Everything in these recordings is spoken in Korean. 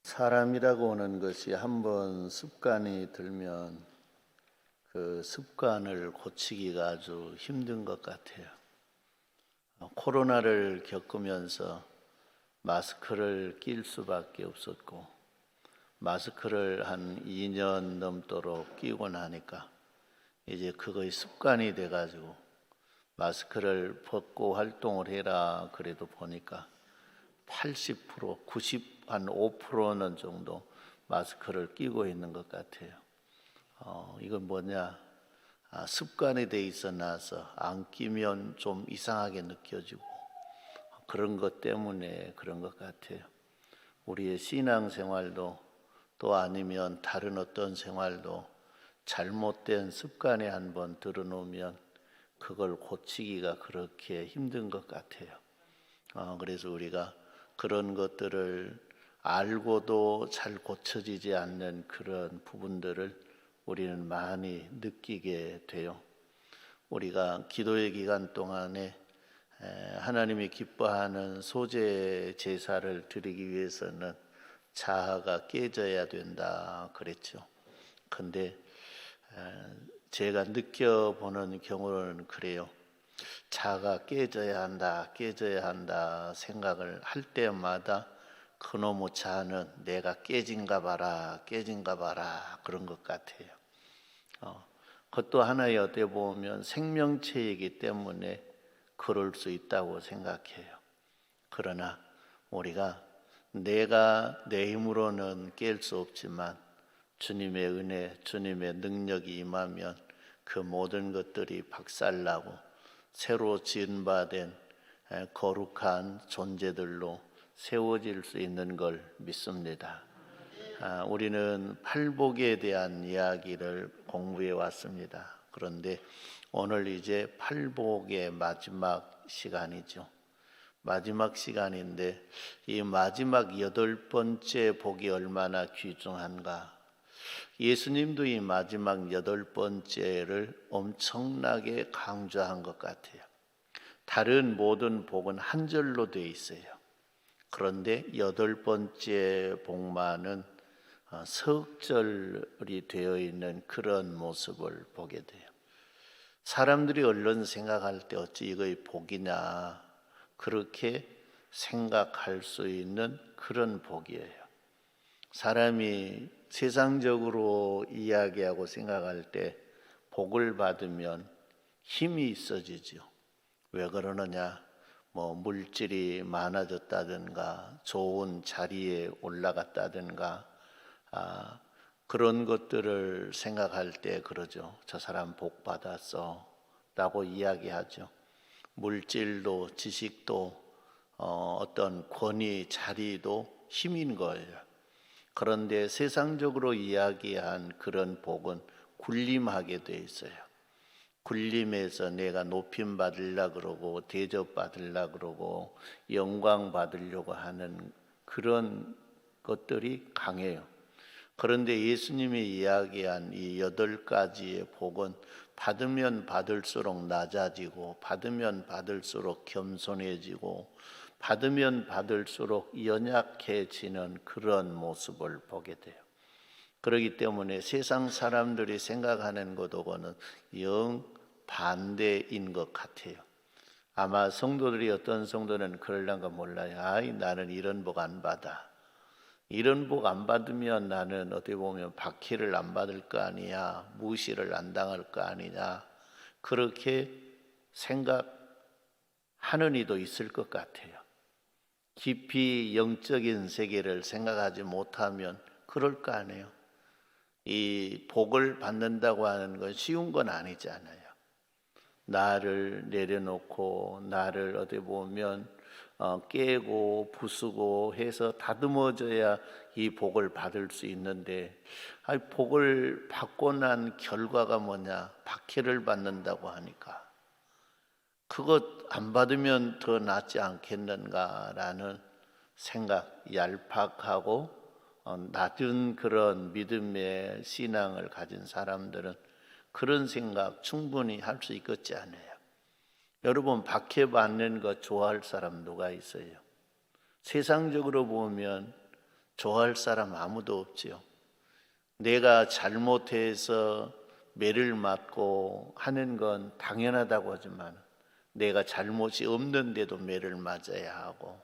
사람이라고 하는 것이 한번 습관이 들면 그 습관을 고치기가 아주 힘든 것 같아요. 코로나를 겪으면서 마스크를 낄 수밖에 없었고, 마스크를 한 2년 넘도록 끼고 나니까 이제 그거의 습관이 돼가지고 마스크를 벗고 활동을 해라 그래도 보니까 80%, 90, 한 5%는 정도 마스크를 끼고 있는 것 같아요. 이건 뭐냐? 습관이 돼 있어 나서 안 끼면 좀 이상하게 느껴지고 그런 것 때문에 그런 것 같아요. 우리의 신앙생활도 또 아니면 다른 어떤 생활도 잘못된 습관에 한번 들어놓으면 그걸 고치기가 그렇게 힘든 것 같아요. 그래서 우리가 그런 것들을 알고도 잘 고쳐지지 않는 그런 부분들을 우리는 많이 느끼게 돼요. 우리가 기도의 기간 동안에 하나님이 기뻐하는 소재 제사를 드리기 위해서는 자아가 깨져야 된다 그랬죠. 근데 제가 느껴보는 경우는 그래요. 자아가 깨져야 한다 생각을 할 때마다 그놈의 자아는 내가 깨진가 봐라 그런 것 같아요. 그것도 하나의 어떻게 보면 생명체이기 때문에 그럴 수 있다고 생각해요. 그러나 우리가 내가 내 힘으로는 깰 수 없지만 주님의 은혜, 주님의 능력이 임하면 그 모든 것들이 박살나고 새로 지은바된 거룩한 존재들로 세워질 수 있는 걸 믿습니다. 우리는 팔복에 대한 이야기를 공부해 왔습니다. 그런데 오늘 이제 팔복의 마지막 시간이죠. 마지막 시간인데 이 마지막 8번째 복이 얼마나 귀중한가. 예수님도 이 마지막 8번째를 엄청나게 강조한 것 같아요. 다른 모든 복은 한 절로 되어 있어요. 그런데 8번째 복만은 석절이 되어 있는 그런 모습을 보게 돼요. 사람들이 얼른 생각할 때 어찌 이거의 복이냐 그렇게 생각할 수 있는 그런 복이에요. 사람이 세상적으로 이야기하고 생각할 때 복을 받으면 힘이 있어지죠. 왜 그러느냐? 물질이 많아졌다든가 좋은 자리에 올라갔다든가 그런 것들을 생각할 때 그러죠. 저 사람 복 받았어 라고 이야기하죠. 물질도 지식도 어떤 권위 자리도 힘인 거예요. 그런데 세상적으로 이야기한 그런 복은 군림하게 돼 있어요. 군림해서 내가 높임 받으려 그러고 대접 받으려 그러고 영광 받으려고 하는 그런 것들이 강해요. 그런데 예수님이 이야기한 이 8가지의 복은 받으면 받을수록 낮아지고 받으면 받을수록 겸손해지고 받으면 받을수록 연약해지는 그런 모습을 보게 돼요. 그렇기 때문에 세상 사람들이 생각하는 것하고는 영 반대인 것 같아요. 아마 성도들이 어떤 성도는 그럴란가 몰라요. 나는 이런 복 안 받아. 이런 복 안 받으면 나는 어떻게 보면 박해를 안 받을 거 아니냐, 무시를 안 당할 거 아니냐, 그렇게 생각하는 이도 있을 것 같아요. 깊이 영적인 세계를 생각하지 못하면 그럴 거 아니에요. 이 복을 받는다고 하는 건 쉬운 건 아니잖아요. 나를 내려놓고 나를 어떻게 보면 깨고 부수고 해서 다듬어져야 이 복을 받을 수 있는데 복을 받고 난 결과가 뭐냐? 박해를 받는다고 하니까 그것 안 받으면 더 낫지 않겠는가라는 생각, 얄팍하고 낮은 그런 믿음의 신앙을 가진 사람들은 그런 생각 충분히 할 수 있겠지 않아요. 여러분, 박해받는 거 좋아할 사람 누가 있어요? 세상적으로 보면 좋아할 사람 아무도 없지요. 내가 잘못해서 매를 맞고 하는 건 당연하다고 하지만 내가 잘못이 없는데도 매를 맞아야 하고,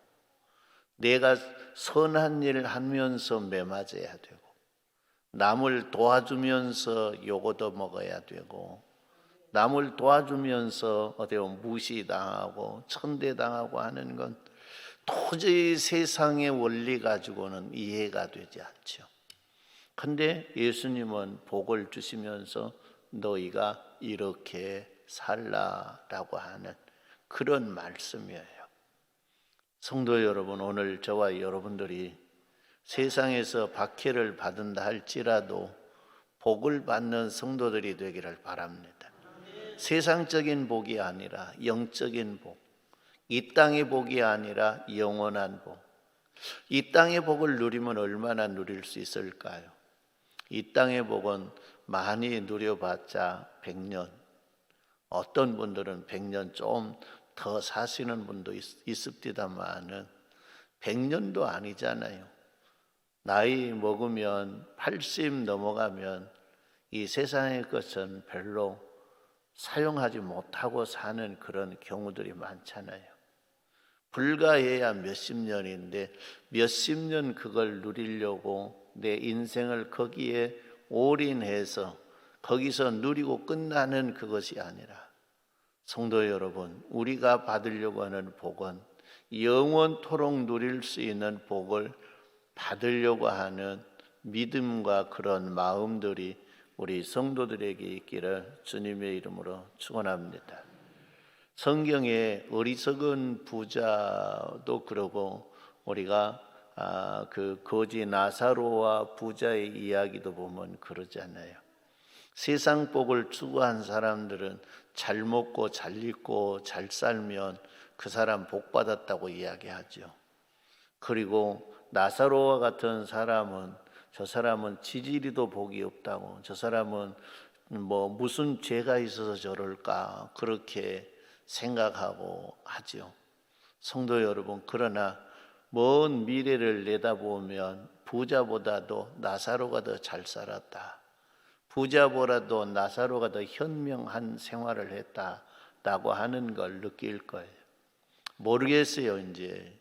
내가 선한 일을 하면서 매 맞아야 되고, 남을 도와주면서 요거도 먹어야 되고, 남을 도와주면서 어디 보면 무시당하고 천대당하고 하는 건 도저히 세상의 원리 가지고는 이해가 되지 않죠. 근데 예수님은 복을 주시면서 너희가 이렇게 살라라고 하는 그런 말씀이에요. 성도 여러분, 오늘 저와 여러분들이 세상에서 박해를 받는다 할지라도 복을 받는 성도들이 되기를 바랍니다. 세상적인 복이 아니라 영적인 복, 이 땅의 복이 아니라 영원한 복. 이 땅의 복을 누리면 얼마나 누릴 수 있을까요? 이 땅의 복은 많이 누려봤자 100년, 어떤 분들은 100년 좀 더 사시는 분도 있습니다만은 100년도 아니잖아요. 나이 먹으면 80 넘어가면 이 세상의 것은 별로 사용하지 못하고 사는 그런 경우들이 많잖아요. 불가해야 몇십 년인데 몇십 년 그걸 누리려고 내 인생을 거기에 올인해서 거기서 누리고 끝나는 그것이 아니라, 성도 여러분, 우리가 받으려고 하는 복은 영원토록 누릴 수 있는 복을 받으려고 하는 믿음과 그런 마음들이 우리 성도들에게 있기를 주님의 이름으로 축원합니다. 성경에 어리석은 부자도 그러고 우리가 그 거지 나사로와 부자의 이야기도 보면 그러잖아요. 세상 복을 추구한 사람들은 잘 먹고 잘 입고 잘 살면 그 사람 복 받았다고 이야기하죠. 그리고 나사로와 같은 사람은 저 사람은 지지리도 복이 없다고, 저 사람은 뭐 무슨 죄가 있어서 저럴까 그렇게 생각하고 하죠. 성도 여러분, 그러나 먼 미래를 내다보면 부자보다도 나사로가 더 잘 살았다, 부자보다도 나사로가 더 현명한 생활을 했다라고 하는 걸 느낄 거예요. 모르겠어요. 이제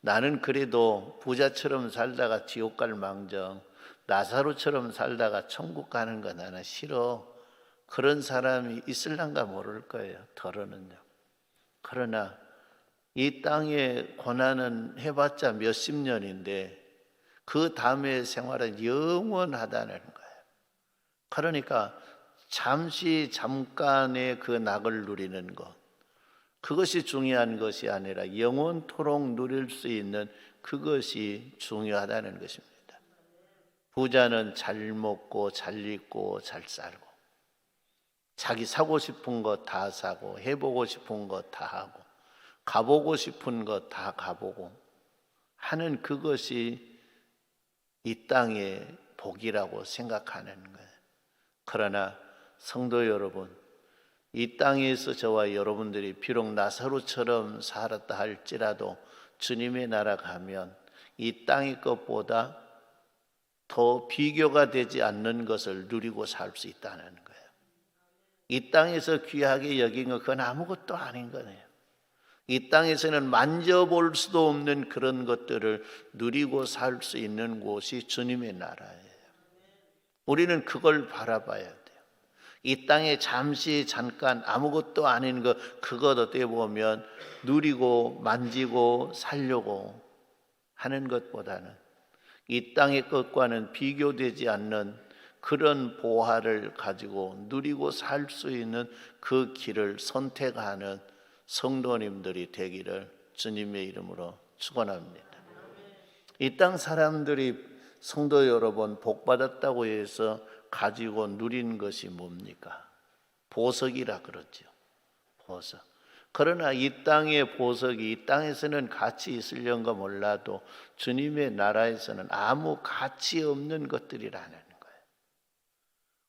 나는 그래도 부자처럼 살다가 지옥 갈 망정 나사로처럼 살다가 천국 가는 거 나는 싫어, 그런 사람이 있을란가 모를 거예요. 덜어는요. 그러나 이 땅의 고난은 해봤자 몇십 년인데 그 다음의 생활은 영원하다는 거예요. 그러니까 잠깐의 그 낙을 누리는 것, 그것이 중요한 것이 아니라 영원토록 누릴 수 있는 그것이 중요하다는 것입니다. 부자는 잘 먹고 잘 입고 잘 살고 자기 사고 싶은 것 다 사고 해보고 싶은 것 다 하고 가보고 싶은 것 다 가보고 하는 그것이 이 땅의 복이라고 생각하는 거예요. 그러나 성도 여러분, 이 땅에서 저와 여러분들이 비록 나사로처럼 살았다 할지라도 주님의 나라 가면 이 땅의 것보다 더 비교가 되지 않는 것을 누리고 살 수 있다는 거예요. 이 땅에서 귀하게 여긴 것, 그건 아무것도 아닌 거네요. 이 땅에서는 만져볼 수도 없는 그런 것들을 누리고 살 수 있는 곳이 주님의 나라예요. 우리는 그걸 바라봐야 돼요. 이 땅에 잠깐 아무것도 아닌 것, 그것 어떻게 보면 누리고 만지고 살려고 하는 것보다는 이 땅의 것과는 비교되지 않는 그런 보화를 가지고 누리고 살 수 있는 그 길을 선택하는 성도님들이 되기를 주님의 이름으로 축원합니다. 이 땅 사람들이 성도 여러분 복 받았다고 해서 가지고 누린 것이 뭡니까? 보석이라 그러죠. 보석. 그러나 이 땅의 보석이 이 땅에서는 가치 있으려는가 몰라도 주님의 나라에서는 아무 가치 없는 것들이라는 거예요.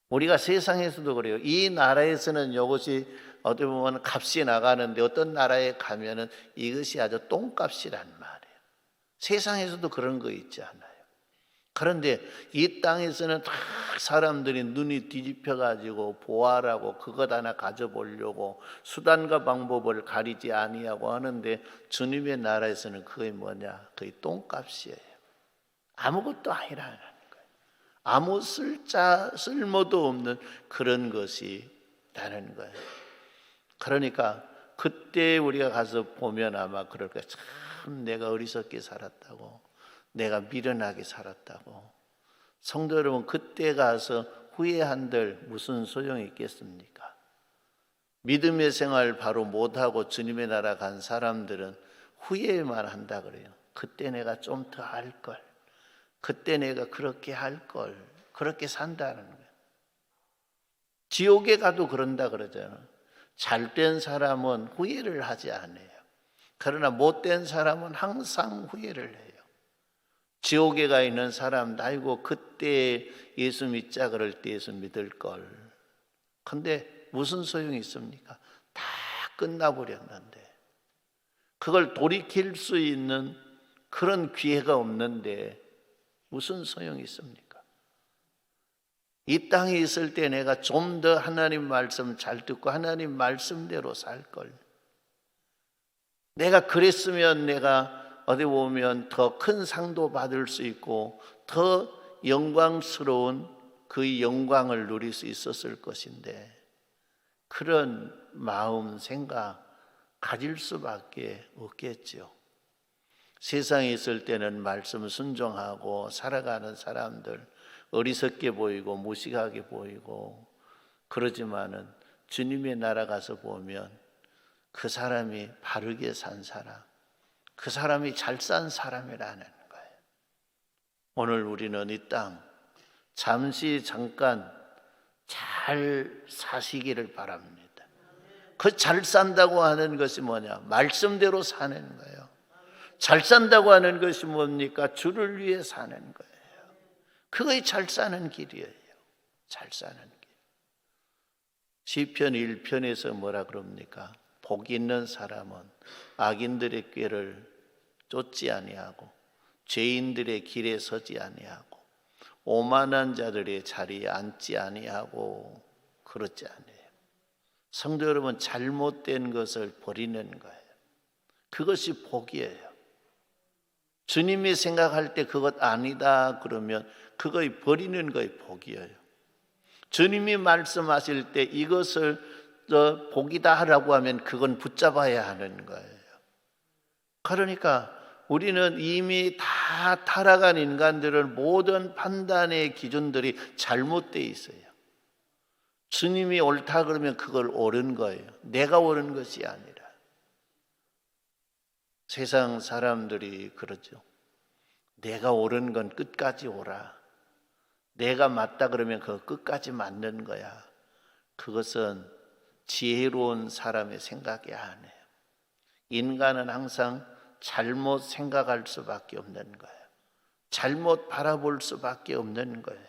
우리가 세상에서도 그래요. 이 나라에서는 이것이 어떻게 보면 값이 나가는데 어떤 나라에 가면은 이것이 아주 똥값이란 말이에요. 세상에서도 그런 거 있지 않아요? 그런데 이 땅에서는 다 사람들이 눈이 뒤집혀 가지고 보아라고 그것 하나 가져보려고 수단과 방법을 가리지 아니하고 하는데, 주님의 나라에서는 그게 뭐냐? 그게 똥값이에요. 아무것도 아니라는 거예요. 아무 쓸모도 없는 그런 것이라는 거예요. 그러니까 그때 우리가 가서 보면 아마 그럴 거예요. 참 내가 어리석게 살았다고, 내가 미련하게 살았다고. 성도 여러분, 그때 가서 후회한들 무슨 소용이 있겠습니까? 믿음의 생활 바로 못하고 주님의 나라 간 사람들은 후회만 한다 그래요. 그때 내가 좀 더 할 걸, 그때 내가 그렇게 할 걸, 그렇게 산다는 거예요. 지옥에 가도 그런다 그러잖아요. 잘된 사람은 후회를 하지 않아요. 그러나 못된 사람은 항상 후회를 해요. 지옥에 가 있는 사람, 아이고 그때 예수 믿자 그럴 때 예수 믿을 걸. 근데 무슨 소용이 있습니까? 다 끝나버렸는데, 그걸 돌이킬 수 있는 그런 기회가 없는데 무슨 소용이 있습니까? 이 땅에 있을 때 내가 좀 더 하나님 말씀 잘 듣고 하나님 말씀대로 살 걸. 내가 그랬으면 내가 어디 보면 더 큰 상도 받을 수 있고 더 영광스러운 그 영광을 누릴 수 있었을 것인데, 그런 마음 생각 가질 수밖에 없겠죠. 세상에 있을 때는 말씀 순종하고 살아가는 사람들 어리석게 보이고 무식하게 보이고 그러지만은 주님의 나라 가서 보면 그 사람이 바르게 산 사람, 그 사람이 잘 산 사람이라는 거예요. 오늘 우리는 이 땅 잠깐 잘 사시기를 바랍니다. 그 잘 산다고 하는 것이 뭐냐? 말씀대로 사는 거예요. 잘 산다고 하는 것이 뭡니까? 주를 위해 사는 거예요. 그것이 잘 사는 길이에요. 잘 사는 길. 시편 1편에서 뭐라 그럽니까? 복 있는 사람은 악인들의 꾀를 쫓지 아니하고 죄인들의 길에 서지 아니하고 오만한 자들의 자리에 앉지 아니하고 그렇지 않아요. 성도 여러분, 잘못된 것을 버리는 거예요. 그것이 복이에요. 주님이 생각할 때 그것 아니다 그러면 그걸 버리는 것이 복이에요. 주님이 말씀하실 때 이것을 복이다 하라고 하면 그건 붙잡아야 하는 거예요. 그러니까 우리는 이미 다 타락한 인간들은 모든 판단의 기준들이 잘못되어 있어요. 주님이 옳다 그러면 그걸 옳은 거예요. 내가 옳은 것이 아니라. 세상 사람들이 그러죠. 내가 옳은 건 끝까지 옳아. 내가 맞다 그러면 그거 끝까지 맞는 거야. 그것은 지혜로운 사람의 생각이 아니에요. 인간은 항상 잘못 생각할 수밖에 없는 거예요. 잘못 바라볼 수밖에 없는 거예요.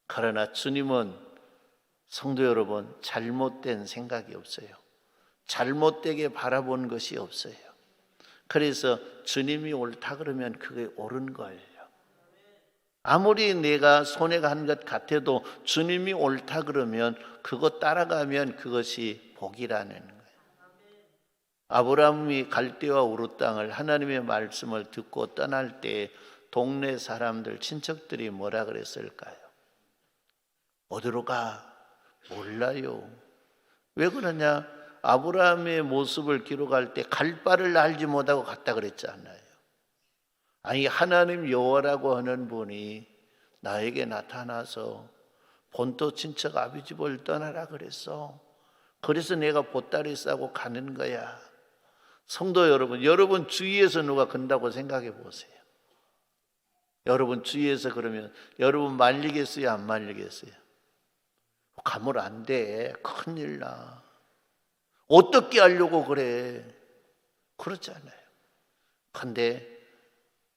그러나 주님은 성도 여러분, 잘못된 생각이 없어요. 잘못되게 바라본 것이 없어요. 그래서 주님이 옳다 그러면 그게 옳은 거예요. 아무리 내가 손해가 한 것 같아도 주님이 옳다 그러면 그거 따라가면 그것이 복이라는 거예요. 아브라함이 갈대와 우르 땅을 하나님의 말씀을 듣고 떠날 때 동네 사람들, 친척들이 뭐라 그랬을까요? 어디로 가? 몰라요. 왜 그러냐? 아브라함의 모습을 기록할 때 갈 바를 알지 못하고 갔다 그랬잖아요. 아니, 하나님 여호와라고 하는 분이 나에게 나타나서 본토 친척 아비 집을 떠나라 그랬어. 그래서 내가 보따리 싸고 가는 거야. 성도 여러분, 여러분 주위에서 누가 건다고 생각해 보세요. 여러분 주위에서 그러면 여러분 말리겠어요? 안 말리겠어요? 가면 안 돼. 큰일 나. 어떻게 하려고 그래? 그렇지 않아요. 근데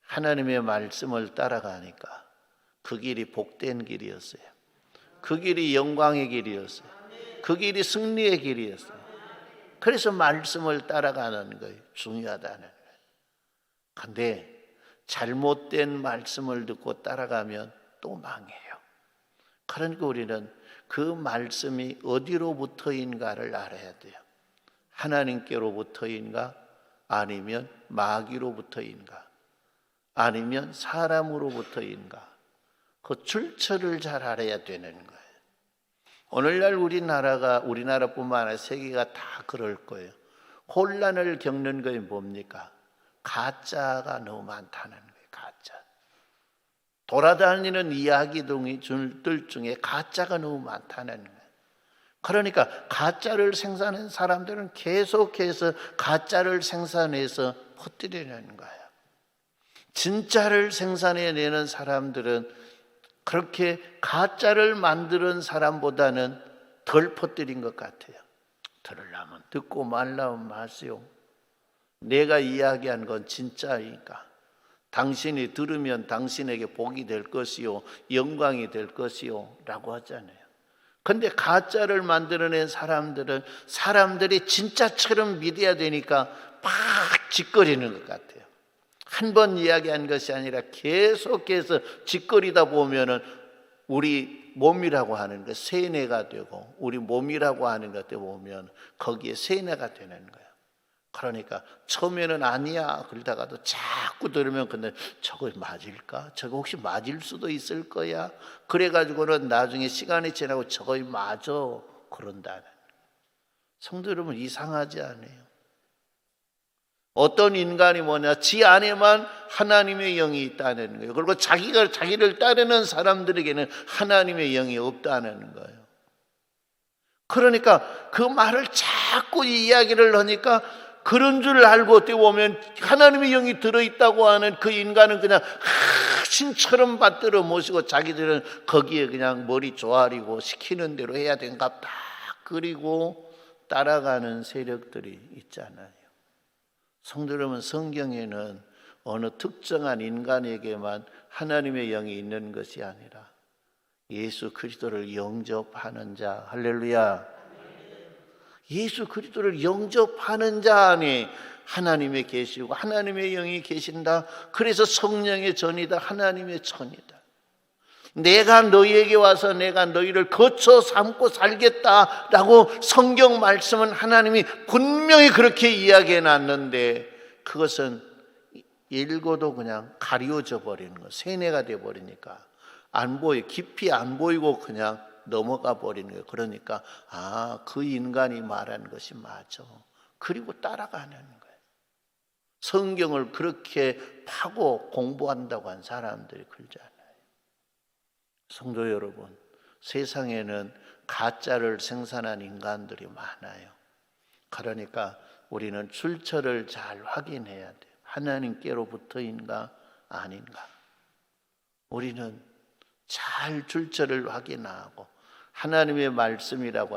하나님의 말씀을 따라가니까 그 길이 복된 길이었어요. 그 길이 영광의 길이었어요. 그 길이 승리의 길이었어요. 그래서 말씀을 따라가는 거예요. 중요하다는 거예요. 근데 잘못된 말씀을 듣고 따라가면 또 망해요. 그러니까 우리는 그 말씀이 어디로부터인가를 알아야 돼요. 하나님께로부터인가, 아니면 마귀로부터인가, 아니면 사람으로부터인가, 그 출처를 잘 알아야 되는 거예요. 오늘날 우리나라뿐만 아니라 세계가 다 그럴 거예요. 혼란을 겪는 것이 뭡니까? 가짜가 너무 많다는 거예요. 가짜. 돌아다니는 이야기들 중에 가짜가 너무 많다는 거예요. 그러니까 가짜를 생산하는 사람들은 계속해서 가짜를 생산해서 퍼뜨리는 거예요. 진짜를 생산해내는 사람들은 그렇게 가짜를 만드는 사람보다는 덜 퍼뜨린 것 같아요. 들으려면 듣고 말라면 마세요. 내가 이야기한 건 진짜이니까 당신이 들으면 당신에게 복이 될 것이요 영광이 될 것이요 라고 하잖아요. 근데 가짜를 만들어낸 사람들은 사람들이 진짜처럼 믿어야 되니까 막 짓거리는 것 같아요. 한 번 이야기한 것이 아니라 계속해서 짓거리다 보면은 우리 몸이라고 하는 것 세뇌가 되고, 우리 몸이라고 하는 것에 보면 거기에 세뇌가 되는 거예요. 그러니까 처음에는 아니야 그러다가도 자꾸 들으면 근데 저거 맞을까? 저거 혹시 맞을 수도 있을 거야? 그래가지고는 나중에 시간이 지나고 저거 맞아 그런다는. 성도 여러분, 이상하지 않아요? 어떤 인간이 뭐냐, 지 안에만 하나님의 영이 있다는 거예요. 그리고 자기를 따르는 사람들에게는 하나님의 영이 없다는 거예요. 그러니까 그 말을 자꾸 이야기를 하니까 그런 줄 알고 어떻게 보면 하나님의 영이 들어있다고 하는 그 인간은 그냥 신처럼 받들어 모시고 자기들은 거기에 그냥 머리 조아리고 시키는 대로 해야 된갑다 그리고 따라가는 세력들이 있잖아요. 성도 여러분, 성경에는 어느 특정한 인간에게만 하나님의 영이 있는 것이 아니라 예수 그리스도를 영접하는 자, 할렐루야, 예수 그리스도를 영접하는 자 안에 하나님의 계시고 하나님의 영이 계신다. 그래서 성령의 전이다, 하나님의 전이다. 내가 너희에게 와서 내가 너희를 거쳐 삼고 살겠다라고 성경 말씀은 하나님이 분명히 그렇게 이야기해 놨는데 그것은 읽어도 그냥 가려져 버리는 거, 세뇌가 돼 버리니까 안 보여, 깊이 안 보이고 그냥 넘어가 버리는 거예요. 그러니까 그 인간이 말하는 것이 맞아. 그리고 따라가는 거예요. 성경을 그렇게 파고 공부한다고 한 사람들이 그러잖아요. 성도 여러분, 세상에는 가짜를 생산한 인간들이 많아요. 그러니까 우리는 출처를 잘 확인해야 돼요. 하나님께로부터인가 아닌가. 우리는 잘 출처를 확인하고 하나님의 말씀이라고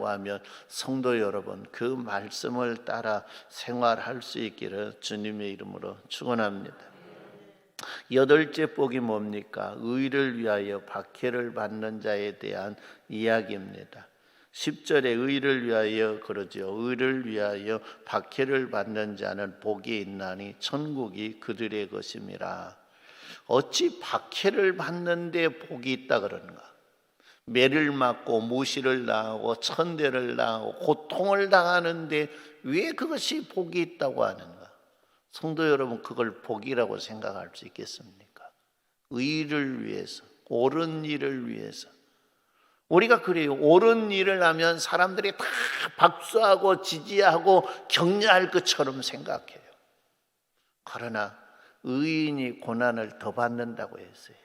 하면 성도 여러분, 그 말씀을 따라 생활할 수 있기를 주님의 이름으로 축원합니다. 여덟째 복이 뭡니까? 의를 위하여 박해를 받는 자에 대한 이야기입니다. 10절에 의를 위하여 그러죠. 의를 위하여 박해를 받는 자는 복이 있나니 천국이 그들의 것임이라. 어찌 박해를 받는데 복이 있다 그러는가? 매를 맞고 무시를 당하고 천대를 당하고 고통을 당하는데 왜 그것이 복이 있다고 하는가? 성도 여러분, 그걸 복이라고 생각할 수 있겠습니까? 의를 위해서, 옳은 일을 위해서. 우리가 그래요. 옳은 일을 하면 사람들이 다 박수하고 지지하고 격려할 것처럼 생각해요. 그러나 의인이 고난을 더 받는다고 했어요.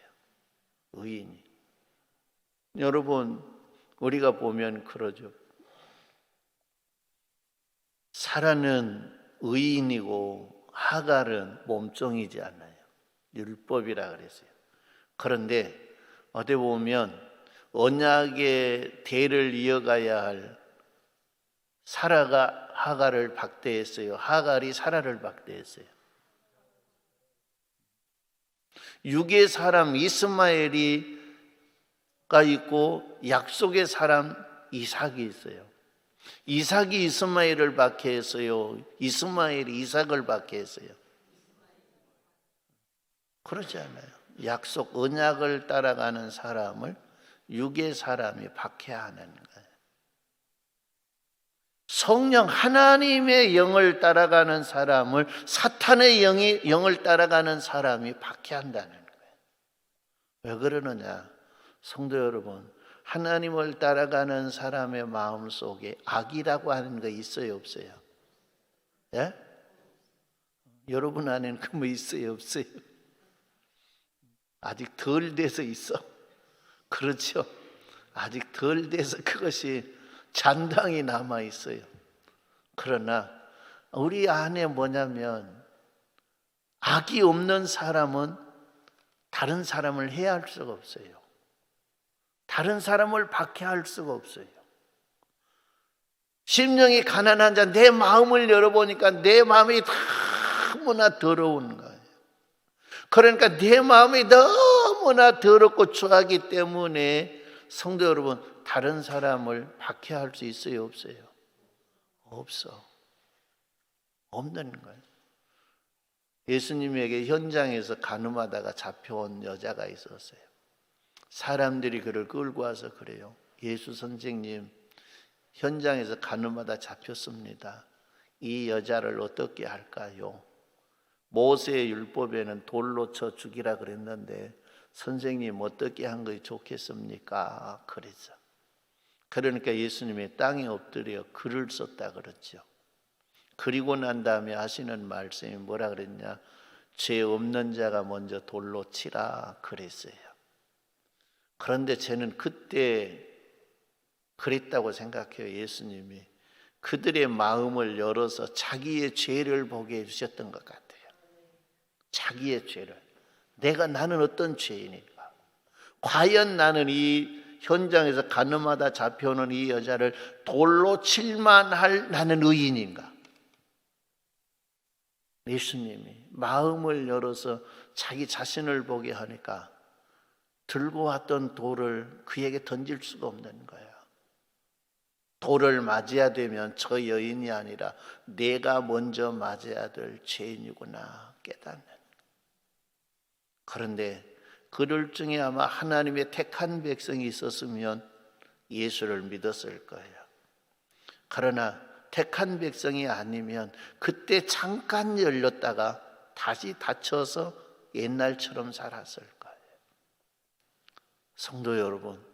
의인이. 여러분, 우리가 보면 그러죠. 사라는 의인이고 하갈은 몸종이지 않아요. 율법이라 그랬어요. 그런데 어디 보면 언약의 대를 이어가야 할 사라가 하갈을 박대했어요. 하갈이 사라를 박대했어요. 육의 사람 이스마엘이가 있고 약속의 사람 이삭이 있어요. 이삭이 이스마엘을 박해했어요. 이스마엘이 이삭을 박해했어요. 그러지 않아요. 약속 언약을 따라가는 사람을 육의 사람이 박해하는 거예요. 성령 하나님의 영을 따라가는 사람을 사탄의 영을 따라가는 사람이 박해한다는 거예요. 왜 그러느냐? 성도 여러분, 하나님을 따라가는 사람의 마음속에 악이라고 하는 거 있어요, 없어요? 예? 여러분 안에는 그 뭐 있어요, 없어요? 아직 덜 돼서 있어. 그렇죠? 아직 덜 돼서 그것이 잔당이 남아 있어요. 그러나 우리 안에 뭐냐면 악이 없는 사람은 다른 사람을 해할 수가 없어요. 다른 사람을 박해할 수가 없어요. 심령이 가난한 자, 내 마음을 열어보니까 내 마음이 너무나 더러운 거예요. 그러니까 내 마음이 너무나 더럽고 추하기 때문에 성도 여러분, 다른 사람을 박해할 수 있어요, 없어요? 없어. 없는 거예요. 예수님에게 현장에서 간음하다가 잡혀온 여자가 있었어요. 사람들이 그를 끌고 와서 그래요. 예수 선생님, 현장에서 간음하다 잡혔습니다. 이 여자를 어떻게 할까요? 모세의 율법에는 돌로 쳐 죽이라 그랬는데 선생님 어떻게 한 것이 좋겠습니까? 그랬죠. 그러니까 예수님이 땅에 엎드려 글을 썼다 그랬죠. 그리고 난 다음에 하시는 말씀이 뭐라 그랬냐? 죄 없는 자가 먼저 돌로 치라 그랬어요. 그런데 저는 그때 그랬다고 생각해요. 예수님이 그들의 마음을 열어서 자기의 죄를 보게 해주셨던 것 같아요. 자기의 죄를. 나는 어떤 죄인인가? 과연 나는 이 현장에서 간음하다 잡혀오는 이 여자를 돌로 칠만할 나는 의인인가? 예수님이 마음을 열어서 자기 자신을 보게 하니까 들고 왔던 돌을 그에게 던질 수가 없는 거예요. 돌을 맞아야 되면 저 여인이 아니라 내가 먼저 맞아야 될 죄인이구나 깨닫는. 그런데 그들 중에 아마 하나님의 택한 백성이 있었으면 예수를 믿었을 거예요. 그러나 택한 백성이 아니면 그때 잠깐 열렸다가 다시 닫혀서 옛날처럼 살았을 거예요. 성도 여러분,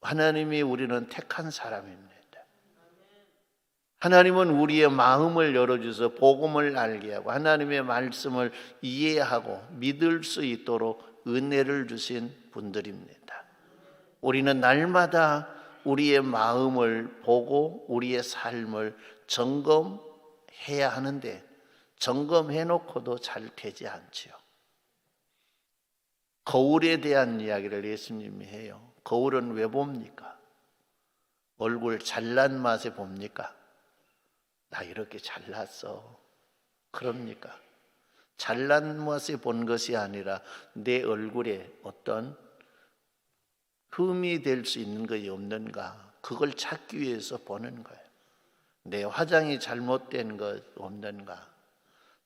하나님이 우리는 택한 사람입니다. 하나님은 우리의 마음을 열어주셔서 복음을 알게 하고 하나님의 말씀을 이해하고 믿을 수 있도록 은혜를 주신 분들입니다. 우리는 날마다 우리의 마음을 보고 우리의 삶을 점검해야 하는데 점검해놓고도 잘 되지 않지요. 거울에 대한 이야기를 예수님이 해요. 거울은 왜 봅니까? 얼굴 잘난 맛에 봅니까? 나 이렇게 잘났어. 그럽니까? 잘난 맛에 본 것이 아니라 내 얼굴에 어떤 흠이 될 수 있는 것이 없는가? 그걸 찾기 위해서 보는 거예요. 내 화장이 잘못된 것 없는가?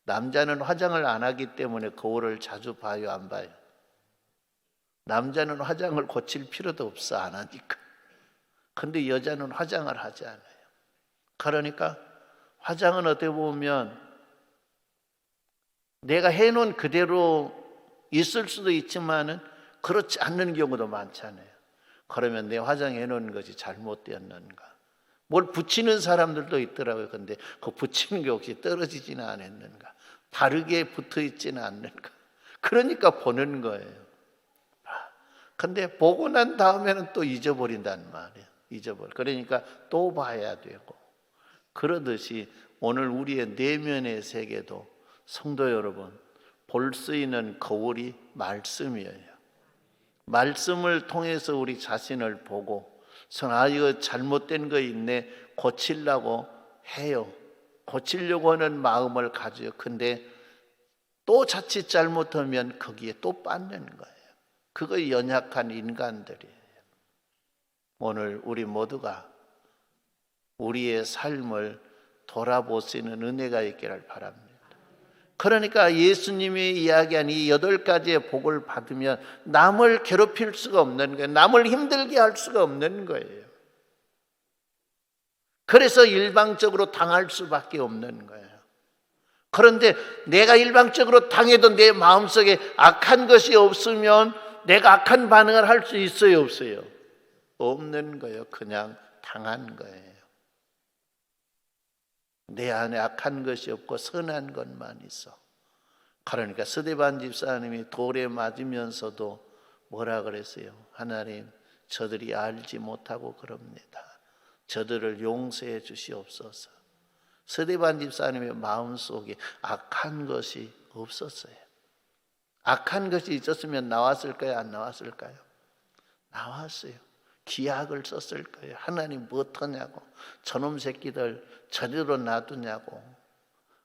남자는 화장을 안 하기 때문에 거울을 자주 봐요, 안 봐요? 남자는 화장을 고칠 필요도 없어, 안 하니까. 근데 여자는 화장을 하지 않아요. 그러니까 화장은 어떻게 보면 내가 해놓은 그대로 있을 수도 있지만은 그렇지 않는 경우도 많잖아요. 그러면 내 화장해놓은 것이 잘못되었는가? 뭘 붙이는 사람들도 있더라고요. 근데 그 붙이는 게 혹시 떨어지지는 않았는가? 바르게 붙어 있지는 않는가? 그러니까 보는 거예요. 근데 보고 난 다음에는 또 잊어버린단 말이에요. 그러니까 또 봐야 되고. 그러듯이 오늘 우리의 내면의 세계도 성도 여러분, 볼 수 있는 거울이 말씀이에요. 말씀을 통해서 우리 자신을 보고 이거 잘못된 거 있네 고치려고 해요. 고치려고 하는 마음을 가져요. 근데 또 자칫 잘못하면 거기에 또 빠지는 거예요. 그거 연약한 인간들이에요. 오늘 우리 모두가 우리의 삶을 돌아볼 수 있는 은혜가 있기를 바랍니다. 그러니까 예수님이 이야기한 이 8가지의 복을 받으면 남을 괴롭힐 수가 없는 거예요. 남을 힘들게 할 수가 없는 거예요. 그래서 일방적으로 당할 수밖에 없는 거예요. 그런데 내가 일방적으로 당해도 내 마음속에 악한 것이 없으면 내가 악한 반응을 할 수 있어요, 없어요? 없는 거예요. 그냥 당한 거예요. 내 안에 악한 것이 없고 선한 것만 있어. 그러니까 스데반 집사님이 돌에 맞으면서도 뭐라 그랬어요? 하나님, 저들이 알지 못하고 그럽니다. 저들을 용서해 주시옵소서. 스데반 집사님의 마음속에 악한 것이 없었어요. 악한 것이 있었으면 나왔을까요? 안 나왔을까요? 나왔어요. 기약을 썼을 거예요. 하나님 뭐하냐고, 저놈 새끼들 저리로 놔두냐고,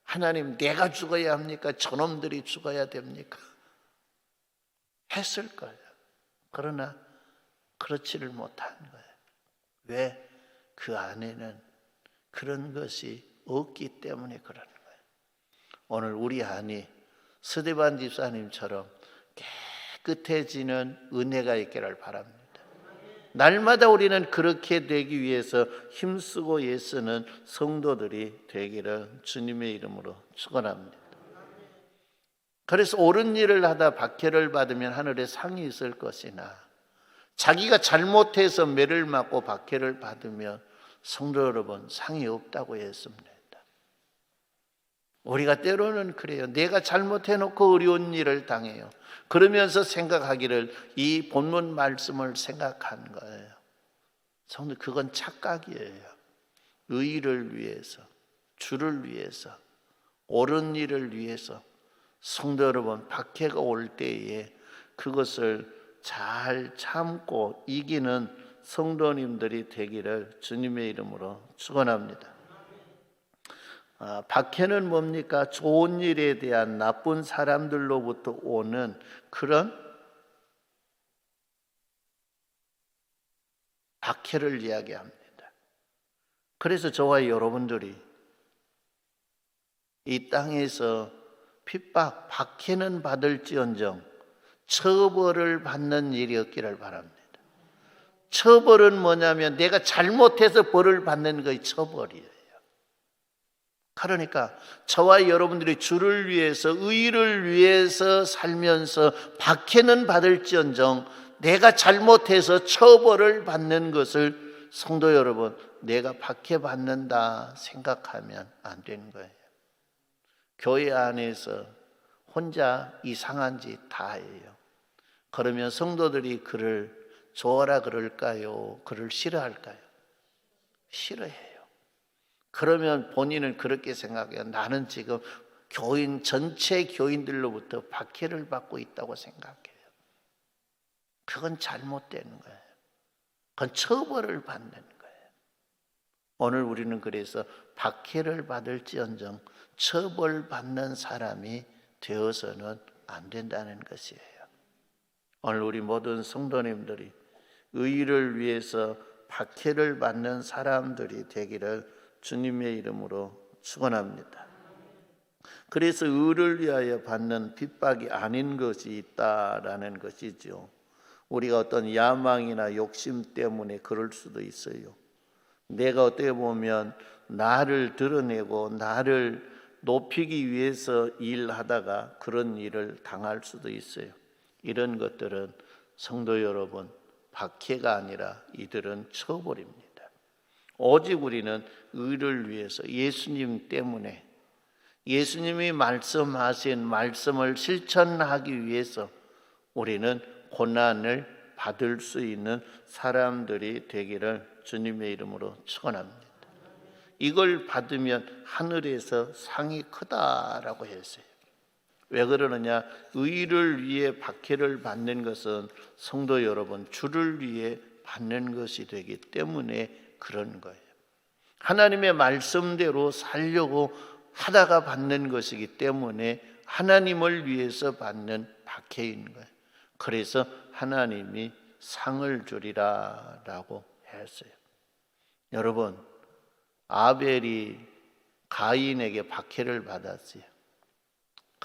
하나님 내가 죽어야 합니까? 저놈들이 죽어야 됩니까? 했을 거예요. 그러나 그렇지를 못한 거예요. 왜? 그 안에는 그런 것이 없기 때문에 그러는 거예요. 오늘 우리 안이 스데반 집사님처럼 깨끗해지는 은혜가 있기를 바랍니다. 날마다 우리는 그렇게 되기 위해서 힘쓰고 애쓰는 성도들이 되기를 주님의 이름으로 축원합니다. 그래서 옳은 일을 하다 박해를 받으면 하늘에 상이 있을 것이나 자기가 잘못해서 매를 맞고 박해를 받으면 성도 여러분 상이 없다고 했습니다. 우리가 때로는 그래요. 내가 잘못해놓고 어려운 일을 당해요. 그러면서 생각하기를 이 본문 말씀을 생각한 거예요. 성도, 그건 착각이에요. 의를 위해서, 주를 위해서, 옳은 일을 위해서 성도 여러분, 박해가 올 때에 그것을 잘 참고 이기는 성도님들이 되기를 주님의 이름으로 축원합니다. 박해는 뭡니까? 좋은 일에 대한 나쁜 사람들로부터 오는 그런 박해를 이야기합니다. 그래서 저와 여러분들이 이 땅에서 핍박, 박해는 받을지언정 처벌을 받는 일이 없기를 바랍니다. 처벌은 뭐냐면 내가 잘못해서 벌을 받는 것이 처벌이에요. 그러니까 저와 여러분들이 주를 위해서, 의를 위해서 살면서 박해는 받을지언정 내가 잘못해서 처벌을 받는 것을 성도 여러분, 내가 박해받는다 생각하면 안 되는 거예요. 교회 안에서 혼자 이상한 짓 다 해요. 그러면 성도들이 그를 좋아라 그럴까요? 그를 싫어할까요? 싫어해요. 그러면 본인은 그렇게 생각해요. 나는 지금 교인, 전체 교인들로부터 박해를 받고 있다고 생각해요. 그건 잘못되는 거예요. 그건 처벌을 받는 거예요. 오늘 우리는 그래서 박해를 받을지언정 처벌받는 사람이 되어서는 안 된다는 것이에요. 오늘 우리 모든 성도님들이 의를 위해서 박해를 받는 사람들이 되기를 주님의 이름으로 축원합니다. 그래서 의를 위하여 받는 핍박이 아닌 것이 있다라는 것이죠. 우리가 어떤 야망이나 욕심 때문에 그럴 수도 있어요. 내가 어떻게 보면 나를 드러내고 나를 높이기 위해서 일하다가 그런 일을 당할 수도 있어요. 이런 것들은 성도 여러분, 박해가 아니라 이들은 처벌입니다. 오직 우리는 의를 위해서, 예수님 때문에, 예수님이 말씀하신 말씀을 실천하기 위해서 우리는 고난을 받을 수 있는 사람들이 되기를 주님의 이름으로 축원합니다. 이걸 받으면 하늘에서 상이 크다라고 했어요. 왜 그러느냐? 의를 위해 박해를 받는 것은 성도 여러분, 주를 위해 받는 것이 되기 때문에 그런 거예요. 하나님의 말씀대로 살려고 하다가 받는 것이기 때문에 하나님을 위해서 받는 박해인 거예요. 그래서 하나님이 상을 주리라 라고 했어요. 여러분, 아벨이 가인에게 박해를 받았어요.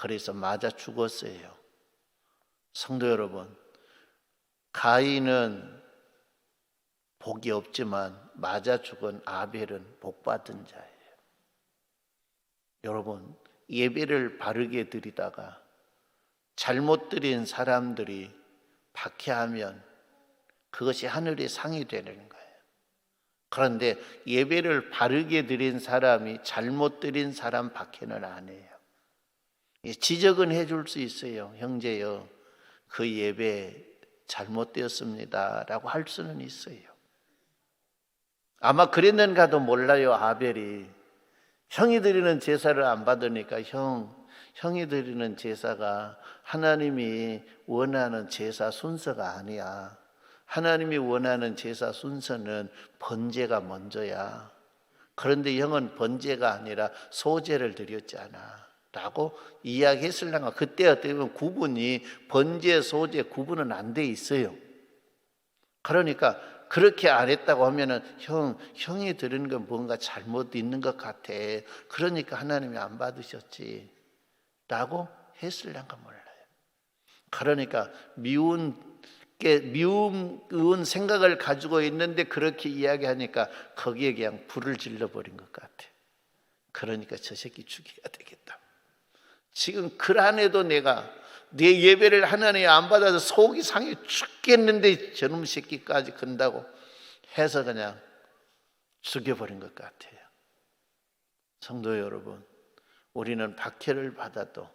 그래서 맞아 죽었어요. 성도 여러분, 가인은 복이 없지만 맞아 죽은 아벨은 복 받은 자예요. 여러분, 예배를 바르게 드리다가 잘못 드린 사람들이 박해하면 그것이 하늘의 상이 되는 거예요. 그런데 예배를 바르게 드린 사람이 잘못 드린 사람 박해는 안 해요. 지적은 해줄 수 있어요. 형제요, 그 예배 잘못되었습니다 라고 할 수는 있어요. 아마 그랬는가도 몰라요. 아벨이 형이 드리는 제사를 안 받으니까 형이 드리는 제사가 하나님이 원하는 제사 순서가 아니야. 하나님이 원하는 제사 순서는 번제가 먼저야. 그런데 형은 번제가 아니라 소제를 드렸잖아 라고 이야기했을랑가. 그때 어떻게 보면 구분이 번제, 소제 구분은 안 돼 있어요. 그러니까 그렇게 안 했다고 하면은 형이 드리는 건 뭔가 잘못 있는 것 같아. 그러니까 하나님이 안 받으셨지 라고 했을랑가 몰라요. 그러니까 미운 생각을 가지고 있는데 그렇게 이야기하니까 거기에 그냥 불을 질러버린 것 같아. 그러니까 저 새끼 죽여야 되겠다. 지금 그 안에도 내가 내 예배를 하나님이 안 받아서 속이 상해 죽겠는데 저놈 새끼까지 건다고 해서 그냥 죽여버린 것 같아요. 성도 여러분, 우리는 박해를 받아도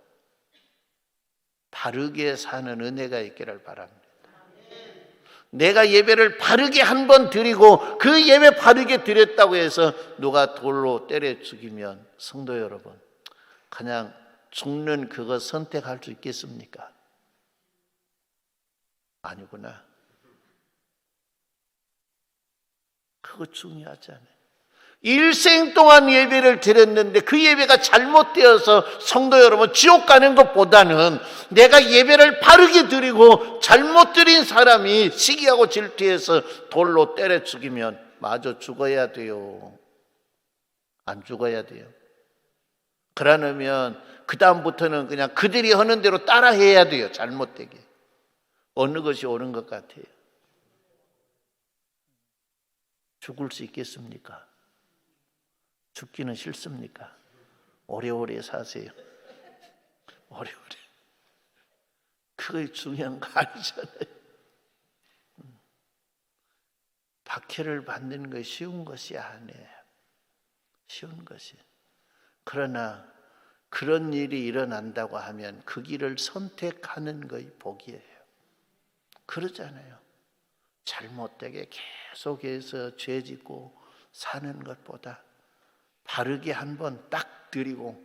바르게 사는 은혜가 있기를 바랍니다. 내가 예배를 바르게 한 번 드리고 그 예배 바르게 드렸다고 해서 누가 돌로 때려 죽이면 성도 여러분, 그냥 죽는 그거 선택할 수 있겠습니까? 아니구나. 그거 중요하잖아요. 일생 동안 예배를 드렸는데 그 예배가 잘못되어서 성도 여러분 지옥 가는 것보다는 내가 예배를 바르게 드리고 잘못 드린 사람이 시기하고 질투해서 돌로 때려 죽이면 마저 죽어야 돼요. 안 죽어야 돼요. 그러면 그 다음부터는 그냥 그들이 하는 대로 따라해야 돼요. 잘못되게. 어느 것이 옳은 것 같아요? 죽을 수 있겠습니까? 죽기는 싫습니까? 오래오래 사세요. 오래오래. 그게 중요한 거 아니잖아요. 박해를 받는 것이 쉬운 것이 아니에요. 쉬운 것이. 그러나 그런 일이 일어난다고 하면 그 길을 선택하는 것이 복이에요. 그러잖아요. 잘못되게 계속해서 죄 짓고 사는 것보다 바르게 한 번 딱 드리고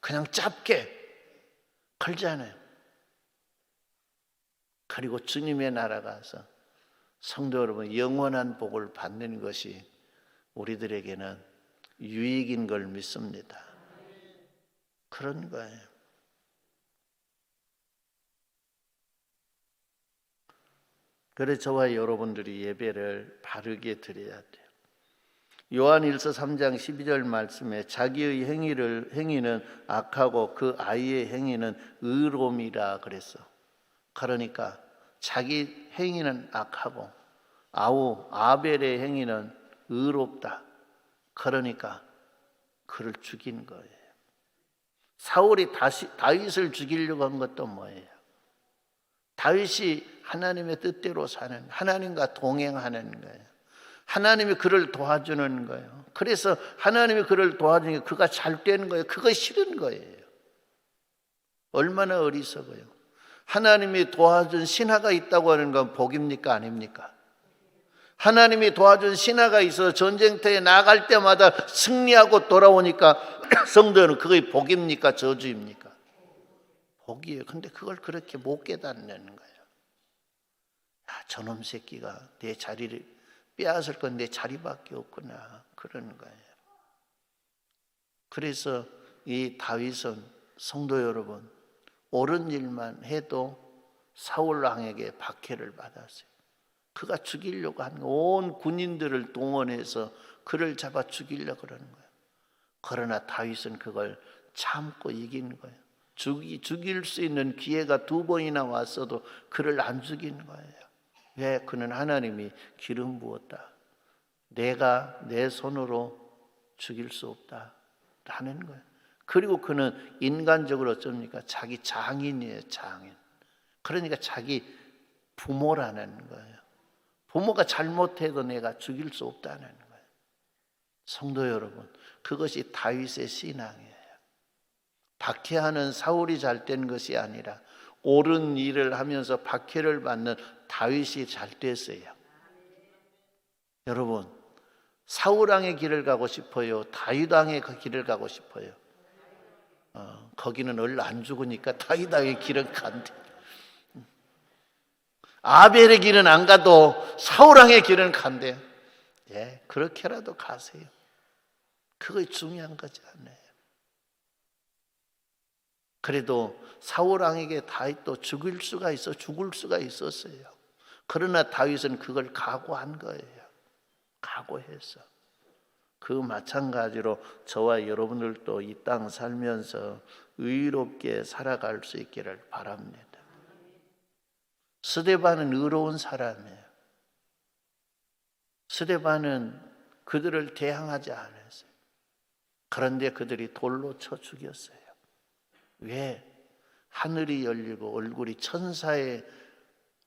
그냥 짧게 걸잖아요. 그리고 주님의 나라 가서 성도 여러분 영원한 복을 받는 것이 우리들에게는 유익인 걸 믿습니다. 그런 거예요. 그래서 저와 여러분들이 예배를 바르게 드려야 돼요. 요한일서 3장 12절 말씀에 자기의 행위는 악하고 그 아이의 행위는 의로움이라 그랬어. 그러니까 자기 행위는 악하고 아벨의 행위는 의롭다. 그러니까 그를 죽인 거예요. 사울이 다윗을 죽이려고 한 것도 뭐예요? 다윗이 하나님의 뜻대로 사는, 하나님과 동행하는 거예요. 하나님이 그를 도와주는 거예요. 그래서 하나님이 그를 도와주는 게 그가 잘 되는 거예요. 그거 싫은 거예요. 얼마나 어리석어요. 하나님이 도와준 신하가 있다고 하는 건 복입니까? 아닙니까? 하나님이 도와준 신하가 있어 전쟁터에 나갈 때마다 승리하고 돌아오니까 성도는 그게 복입니까? 저주입니까? 복이에요. 근데 그걸 그렇게 못 깨닫는 거예요. 저놈 새끼가 내 자리를 빼앗을 건 내 자리밖에 없구나. 그러는 거예요. 그래서 이 다윗은 성도 여러분 옳은 일만 해도 사울 왕에게 박해를 받았어요. 그가 죽이려고 한 온 군인들을 동원해서 그를 잡아 죽이려고 그러는 거예요. 그러나 다윗은 그걸 참고 이기는 거예요. 죽일 수 있는 기회가 2번이나 왔어도 그를 안 죽이는 거예요. 왜? 그는 하나님이 기름 부었다. 내가 내 손으로 죽일 수 없다 라는 거예요. 그리고 그는 인간적으로 어쩝니까? 자기 장인이에요. 장인. 그러니까 자기 부모라는 거예요. 부모가 잘못해도 내가 죽일 수 없다는 거예요. 성도 여러분, 그것이 다윗의 신앙이에요. 박해하는 사울이 잘된 것이 아니라 옳은 일을 하면서 박해를 받는 다윗이 잘 됐어요. 여러분, 사울 왕의 길을 가고 싶어요? 다윗 왕의 그 길을 가고 싶어요? 거기는 얼른 안 죽으니까 다윗 왕의 길은 간대. 아벨의 길은 안 가도 사울 왕의 길은 간대. 예, 그렇게라도 가세요. 그거 중요한 거지 않아요. 그래도 사울 왕에게 다윗도 죽을 수가 있었어요. 그러나 다윗은 그걸 각오한 거예요. 각오해서. 그 마찬가지로 저와 여러분들도 이 땅 살면서 의롭게 살아갈 수 있기를 바랍니다. 스데반은 의로운 사람이에요. 스데반은 그들을 대항하지 않았어요. 그런데 그들이 돌로 쳐 죽였어요. 왜? 하늘이 열리고 얼굴이 천사의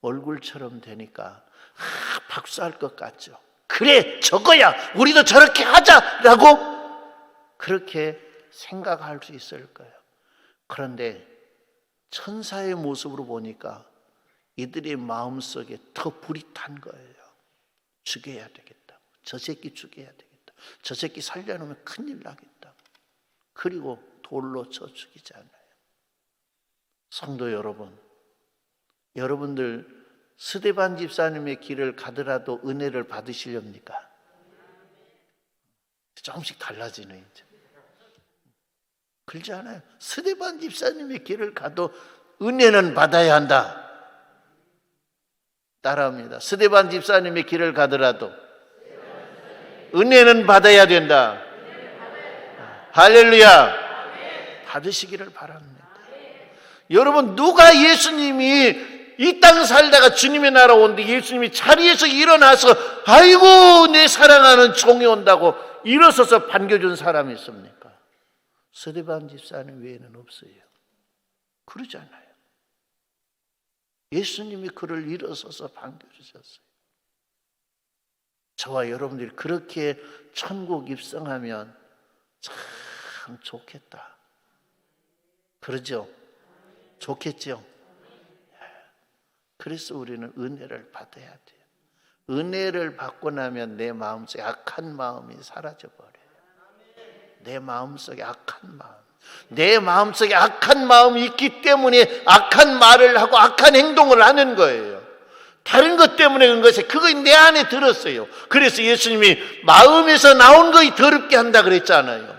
얼굴처럼 되니까 박수할 것 같죠. 그래, 저거야, 우리도 저렇게 하자라고 그렇게 생각할 수 있을 거예요. 그런데 천사의 모습으로 보니까 이들의 마음속에 더 불이 탄 거예요. 죽여야 되겠다. 저 새끼 죽여야 되겠다. 저 새끼 살려놓으면 큰일 나겠다. 그리고 돌로 쳐 죽이잖아요. 성도 여러분, 여러분들 스데반 집사님의 길을 가더라도 은혜를 받으시렵니까? 조금씩 달라지네 이제. 그렇지 않아요? 스데반 집사님의 길을 가도 은혜는 받아야 한다. 따라합니다. 스데반 집사님의 길을 가더라도 은혜는 받아야 된다. 할렐루야. 받으시기를 바랍니다. 여러분, 누가 예수님이 이 땅 살다가 주님의 나라 오는데 예수님이 자리에서 일어나서 아이고 내 사랑하는 종이 온다고 일어서서 반겨준 사람이 있습니까? 스데반 집사님 외에는 없어요. 그러잖아요. 예수님이 그를 일어서서 반겨주셨어요. 저와 여러분들이 그렇게 천국 입성하면 참 좋겠다. 그러죠? 좋겠죠? 그래서 우리는 은혜를 받아야 돼요. 은혜를 받고 나면 내 마음속에 악한 마음이 사라져버려요. 내 마음속에 악한 마음. 내 마음속에 악한 마음이 있기 때문에 악한 말을 하고 악한 행동을 하는 거예요. 다른 것 때문에 그런 것이 그거 내 안에 들었어요. 그래서 예수님이 마음에서 나온 것이 더럽게 한다 그랬잖아요.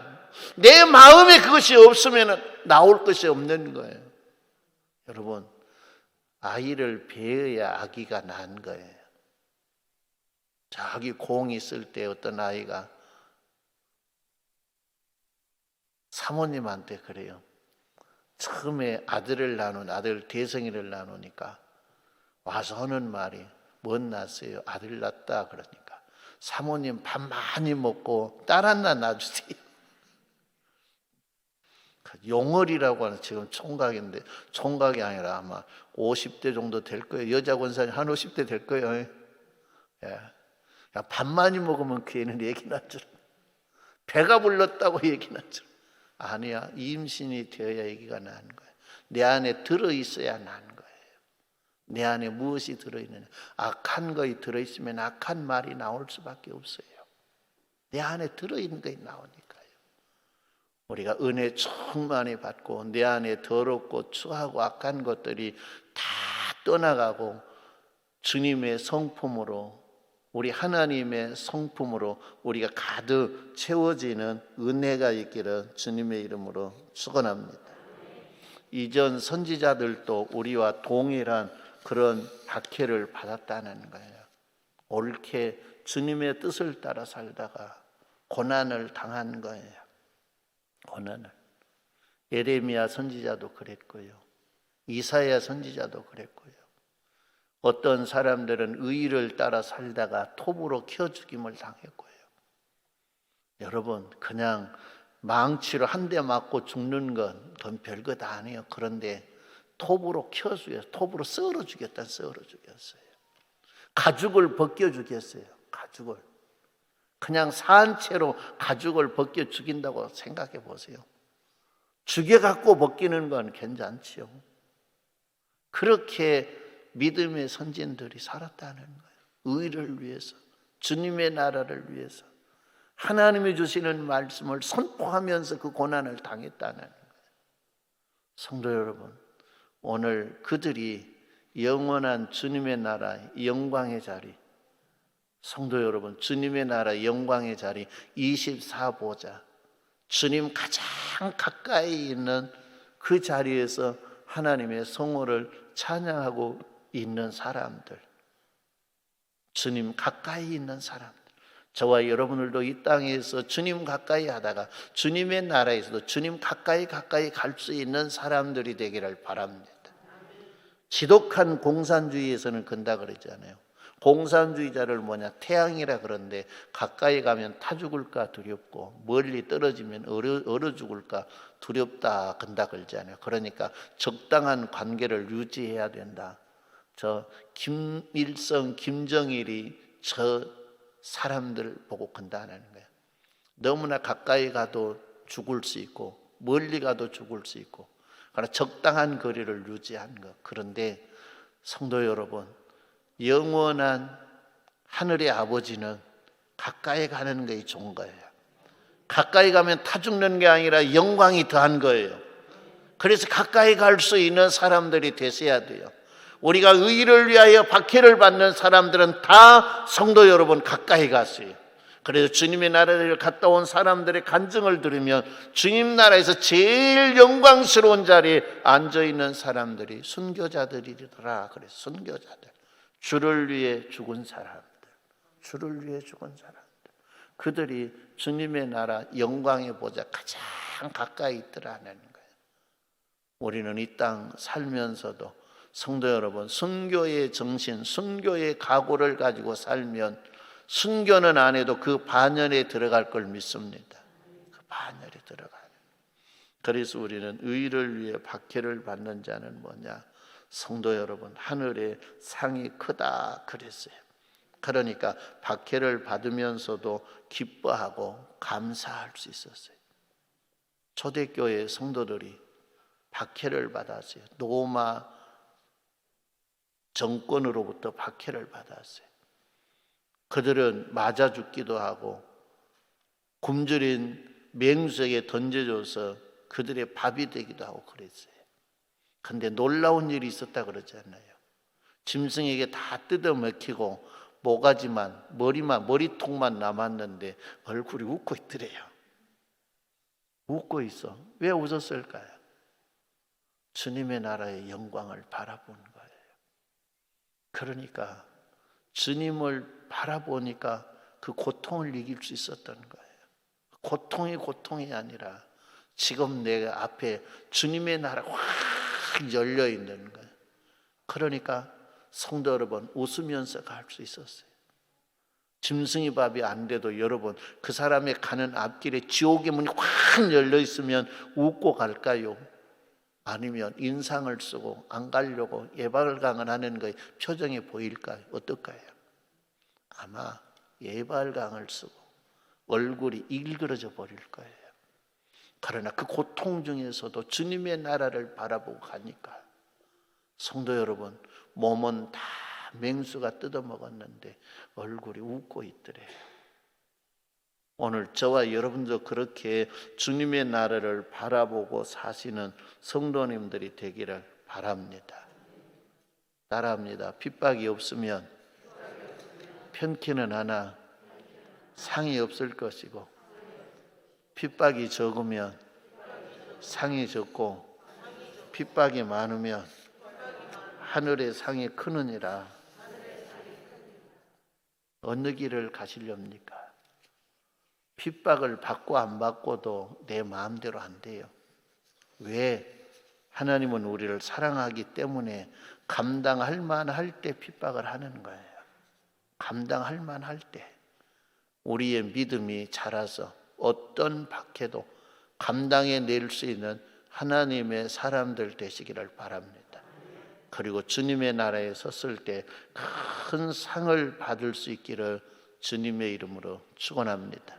내 마음에 그것이 없으면 나올 것이 없는 거예요. 여러분, 아이를 배어야 아기가 난 거예요. 자기 공이 있을 때 어떤 아이가 사모님한테 그래요. 처음에 아들 대성이를 나누니까 와서 하는 말이 뭔 낳았어요? 아들 낳았다 그러니까 사모님 밥 많이 먹고 딸 하나 낳아주세요. 용월이라고 하는 지금 총각인데 총각이 아니라 아마 50대 정도 될 거예요. 여자 권사님 한 50대 될 거예요. 예. 밥 많이 먹으면 걔는 얘기 나죠. 배가 불렀다고 얘기 나죠. 아니야, 임신이 되어야 얘기가 나는 거예요. 내 안에 들어있어야 나는 거예요. 내 안에 무엇이 들어있느냐. 악한 것이 들어있으면 악한 말이 나올 수밖에 없어요. 내 안에 들어있는 것이 나오니까요. 우리가 은혜 충만히 받고 내 안에 더럽고 추하고 악한 것들이 다 떠나가고 주님의 성품으로, 우리 하나님의 성품으로 우리가 가득 채워지는 은혜가 있기를 주님의 이름으로 축원합니다. 이전 선지자들도 우리와 동일한 그런 박해를 받았다는 거예요. 옳게 주님의 뜻을 따라 살다가 고난을 당한 거예요. 고난을. 예레미야 선지자도 그랬고요. 이사야 선지자도 그랬고요. 어떤 사람들은 의의를 따라 살다가 톱으로 켜 죽임을 당했고요. 여러분, 그냥 망치로 한 대 맞고 죽는 건 그건 별것 아니에요. 그런데 톱으로 켜 죽였어요. 톱으로 썰어 죽였다. 썰어 죽였어요. 가죽을 벗겨 죽였어요. 가죽을. 그냥 산채로 가죽을 벗겨 죽인다고 생각해 보세요. 죽여갖고 벗기는 건 괜찮지요. 그렇게 믿음의 선진들이 살았다는 거예요. 의를 위해서, 주님의 나라를 위해서 하나님이 주시는 말씀을 선포하면서 그 고난을 당했다는 거예요. 성도 여러분, 오늘 그들이 영원한 주님의 나라 영광의 자리, 성도 여러분, 주님의 나라 영광의 자리 24보좌, 주님 가장 가까이 있는 그 자리에서 하나님의 성호를 찬양하고 있는 사람들, 주님 가까이 있는 사람들, 저와 여러분들도 이 땅에서 주님 가까이 하다가 주님의 나라에서도 주님 가까이 갈 수 있는 사람들이 되기를 바랍니다. 지독한 공산주의에서는 근다 그러잖아요. 공산주의자를 태양이라 그러는데 가까이 가면 타 죽을까 두렵고 멀리 떨어지면 얼어 죽을까 두렵다 근다 그러잖아요. 그러니까 적당한 관계를 유지해야 된다. 저 김일성, 김정일이 저 사람들 보고 근다는 거예요. 너무나 가까이 가도 죽을 수 있고 멀리 가도 죽을 수 있고, 그러나 적당한 거리를 유지한 것. 그런데 성도 여러분, 영원한 하늘의 아버지는 가까이 가는 것이 좋은 거예요. 가까이 가면 타 죽는 게 아니라 영광이 더한 거예요. 그래서 가까이 갈 수 있는 사람들이 되셔야 돼요. 우리가 의를 위하여 박해를 받는 사람들은 다 성도 여러분 가까이 갔어요. 그래서 주님의 나라를 갔다 온 사람들의 간증을 들으면 주님 나라에서 제일 영광스러운 자리에 앉아있는 사람들이 순교자들이더라. 그래서 순교자들, 주를 위해 죽은 사람들, 주를 위해 죽은 사람들, 그들이 주님의 나라 영광의 보좌 가장 가까이 있더라는 거예요. 우리는 이 땅 살면서도 성도 여러분, 순교의 정신, 순교의 각오를 가지고 살면 순교는 안 해도 그 반열에 들어갈 걸 믿습니다. 그 반열에 들어가요. 그래서 우리는 의를 위해 박해를 받는 자는 뭐냐? 성도 여러분, 하늘의 상이 크다 그랬어요. 그러니까 박해를 받으면서도 기뻐하고 감사할 수 있었어요. 초대교회 성도들이 박해를 받았어요. 로마 정권으로부터 박해를 받았어요. 그들은 맞아 죽기도 하고 굶주린 맹수에게 던져줘서 그들의 밥이 되기도 하고 그랬어요. 그런데 놀라운 일이 있었다 그러잖아요. 짐승에게 다 뜯어먹히고 모가지만, 머리통만 남았는데 얼굴이 웃고 있더래요. 웃고 있어. 왜 웃었을까요? 주님의 나라의 영광을 바라본 거예요. 그러니까 주님을 바라보니까 그 고통을 이길 수 있었던 거예요. 고통이 아니라 지금 내 앞에 주님의 나라가 확 열려 있는 거예요. 그러니까 성도 여러분, 웃으면서 갈 수 있었어요. 짐승이 밥이 안 돼도 여러분, 그 사람의 가는 앞길에 지옥의 문이 확 열려 있으면 웃고 갈까요? 아니면 인상을 쓰고 안 가려고 예발강을 하는 거에 표정이 보일까요? 어떨까요? 아마 예발강을 쓰고 얼굴이 일그러져 버릴 거예요. 그러나 그 고통 중에서도 주님의 나라를 바라보고 가니까 성도 여러분, 몸은 다 맹수가 뜯어먹었는데 얼굴이 웃고 있더래요. 오늘 저와 여러분도 그렇게 주님의 나라를 바라보고 사시는 성도님들이 되기를 바랍니다. 따라합니다. 핍박이 없으면 편키는 하나 상이 없을 것이고, 핍박이 적으면 상이 적고, 핍박이 많으면 하늘의 상이 크느니라. 어느 길을 가시렵니까? 핍박을 받고 안 받고도 내 마음대로 안 돼요. 왜? 하나님은 우리를 사랑하기 때문에 감당할 만할 때 핍박을 하는 거예요. 감당할 만할 때 우리의 믿음이 자라서 어떤 박해도 감당해 낼 수 있는 하나님의 사람들 되시기를 바랍니다. 그리고 주님의 나라에 섰을 때 큰 상을 받을 수 있기를 주님의 이름으로 축원합니다.